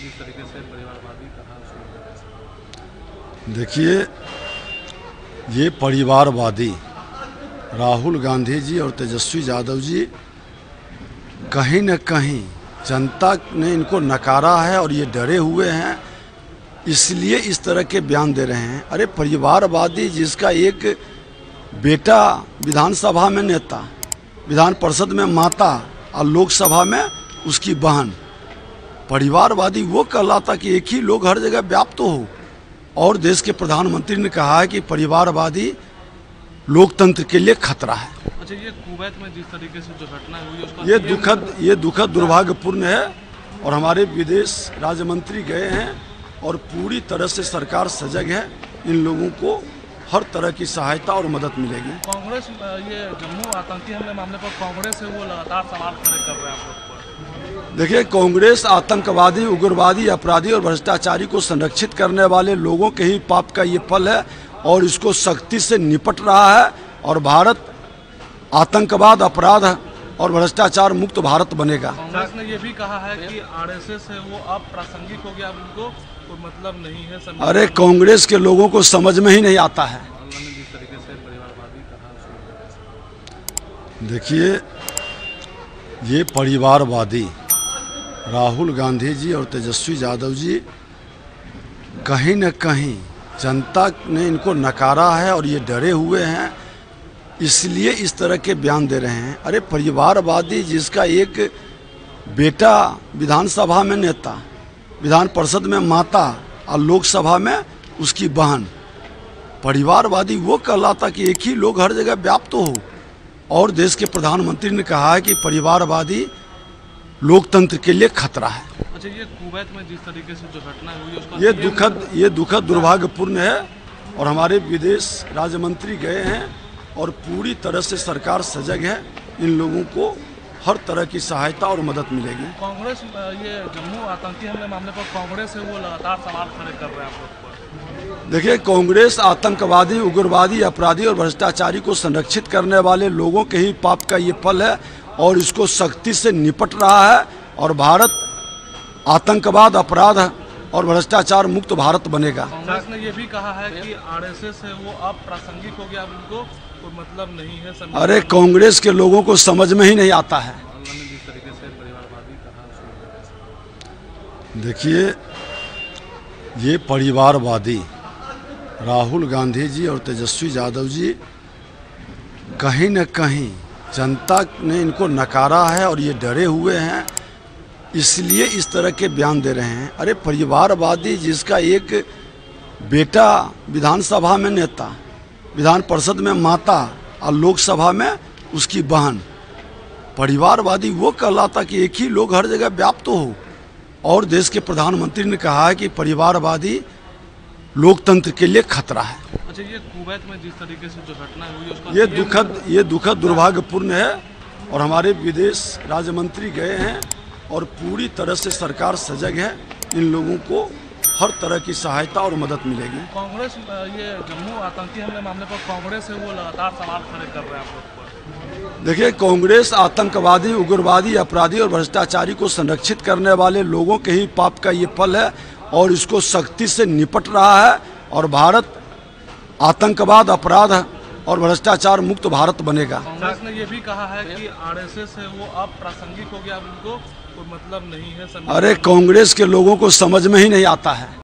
जिस तरीके से परिवारवादी कहा देखिए, ये परिवारवादी राहुल गांधी जी और तेजस्वी यादव जी कहीं न कहीं जनता ने इनको नकारा है और ये डरे हुए हैं, इसलिए इस तरह के बयान दे रहे हैं। अरे परिवारवादी जिसका एक बेटा विधानसभा में नेता, विधान परिषद में माता और लोकसभा में उसकी बहन, परिवारवादी वो कहलाता कि एक ही लोग हर जगह व्याप्त हो। और देश के प्रधानमंत्री ने कहा है कि परिवारवादी लोकतंत्र के लिए खतरा है। अच्छा, ये कुवैत में जिस तरीके से जो घटना हुई उसका ये दुखद दुर्भाग्यपूर्ण है और हमारे विदेश राज्य मंत्री गए हैं और पूरी तरह से सरकार सजग है। इन लोगों को हर तरह की सहायता और मदद मिलेगी। कांग्रेस ये जम्मू आतंकी हमले मामले पर कांग्रेस से वो लगातार सवाल खड़े कर रहे हैं आप लोग पर। देखिए, कांग्रेस आतंकवादी, उग्रवादी, अपराधी और भ्रष्टाचारी को संरक्षित करने वाले लोगों के ही पाप का ये फल है और इसको सख्ती से निपट रहा है। और भारत आतंकवाद, अपराध और भ्रष्टाचार मुक्त भारत बनेगा। कांग्रेस ने ये भी कहा है कि आरएसएस है वो अब प्रासंगिक हो गया, उनको कोई मतलब नहीं है। अरे कांग्रेस के लोगों को समझ में ही नहीं आता है। जिस तरीके से परिवारवादी कहा देखिए, ये परिवारवादी राहुल गांधी जी और तेजस्वी यादव जी कहीं न कहीं जनता ने इनको नकारा है और ये डरे हुए हैं, इसलिए इस तरह के बयान दे रहे हैं। अरे परिवारवादी जिसका एक बेटा विधानसभा में नेता, विधान परिषद में माता और लोकसभा में उसकी बहन, परिवारवादी वो कहलाता कि एक ही लोग हर जगह व्याप्त हो। और देश के प्रधानमंत्री ने कहा है कि परिवारवादी लोकतंत्र के लिए खतरा है। अच्छा, ये कुवैत में जिस तरीके से जो घटना हुई उसका ये दुखद दुर्भाग्यपूर्ण है और हमारे विदेश राज्य मंत्री गए हैं और पूरी तरह से सरकार सजग है। इन लोगों को हर तरह की सहायता और मदद मिलेगी। कांग्रेस ये जम्मू आतंकी हमले मामले पर कांग्रेस से वो लगातार सवाल खड़े कर रहे हैं आप लोग पर। देखिए, कांग्रेस आतंकवादी, उग्रवादी, अपराधी और भ्रष्टाचारी को संरक्षित करने वाले लोगों के ही पाप का ये फल है और इसको सख्ती से निपट रहा है। और भारत आतंकवाद, अपराध और भ्रष्टाचार मुक्त भारत बनेगा। कांग्रेस ने ये भी कहा है कि आरएसएस है वो अब प्रासंगिक हो गया, उनको कोई मतलब नहीं है। अरे कांग्रेस के लोगों को समझ में ही नहीं आता है। जिस तरीके से परिवारवादी कहा देखिए, ये परिवारवादी राहुल गांधी जी और तेजस्वी यादव जी कहीं न कहीं जनता ने इनको नकारा है और ये डरे हुए हैं, इसलिए इस तरह के बयान दे रहे हैं। अरे परिवारवादी जिसका एक बेटा विधानसभा में नेता, विधान परिषद में माता और लोकसभा में उसकी बहन, परिवारवादी वो कहलाता कि एक ही लोग हर जगह व्याप्त हो। और देश के प्रधानमंत्री ने कहा है कि परिवारवादी लोकतंत्र के लिए खतरा है। अच्छा, ये कुवैत में जिस तरीके से जो घटना हुई उसका ये दुखद दुर्भाग्यपूर्ण है और हमारे विदेश राज्य मंत्री गए हैं और पूरी तरह से सरकार सजग है। इन लोगों को हर तरह की सहायता और मदद मिलेगी। कांग्रेस ये जम्मू आतंकी हमले मामले पर कांग्रेस से वो लगातार सवाल खड़े कर रहे हैं आप लोग पर। देखिए, कांग्रेस आतंकवादी, उग्रवादी, अपराधी और भ्रष्टाचारी को संरक्षित करने वाले लोगों के ही पाप का ये फल है और इसको सख्ती से निपट रहा है। और भारत आतंकवाद, अपराध और भ्रष्टाचार मुक्त भारत बनेगा। कांग्रेस ने ये भी कहा है कि आरएसएस है वो अब प्रासंगिक हो गया, उनको कोई मतलब नहीं है। अरे कांग्रेस के लोगों को समझ में ही नहीं आता है।